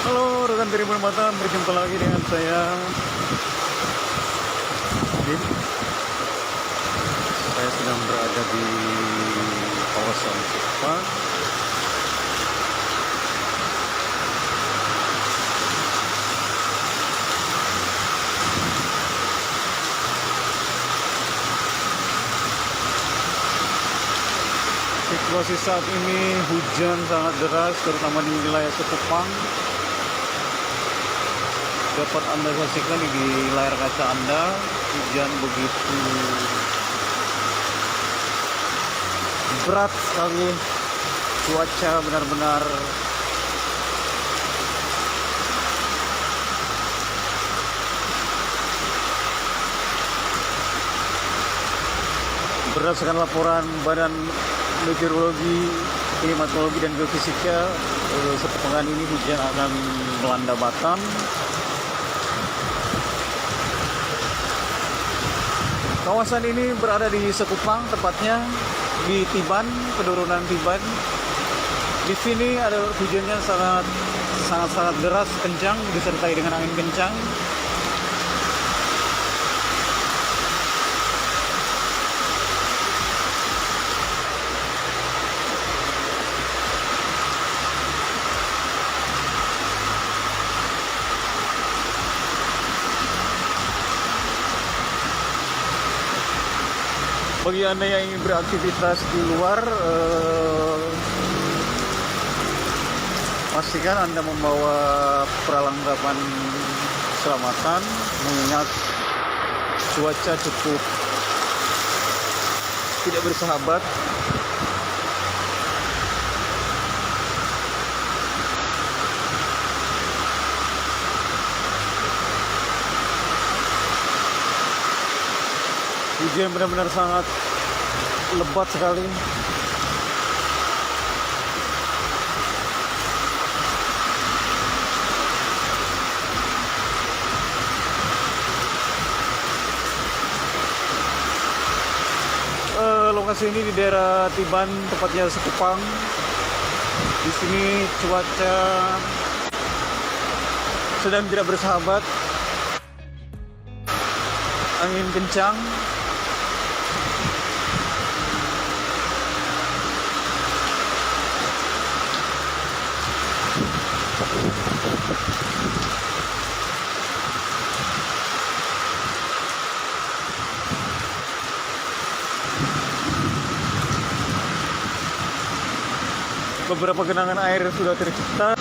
Halo rekan Tribun Mata, berjumpa lagi dengan saya Adin. Saya sedang berada di kawasan Sekupang. Situasi saat ini hujan sangat deras, terutama di wilayah Sekupang. Dapat Anda saksikan di layar kaca Anda, hujan begitu berat sekali. Cuaca benar-benar berdasarkan laporan Badan Meteorologi, Klimatologi dan Geofisika, sepekan ini hujan akan melanda Batam. Kawasan ini berada di Sekupang, tepatnya di Tiban, penurunan Tiban. Di sini ada hujannya sangat deras, kencang, disertai dengan angin kencang. Bagi Anda yang ingin beraktivitas di luar, pastikan Anda membawa perlengkapan keselamatan, mengingat cuaca cukup tidak bersahabat. Hujan benar-benar sangat lebat sekali. Lokasi ini di daerah Tiban, tepatnya Sekupang. Di sini cuaca sedang tidak bersahabat, angin kencang. Beberapa genangan air sudah tercipta.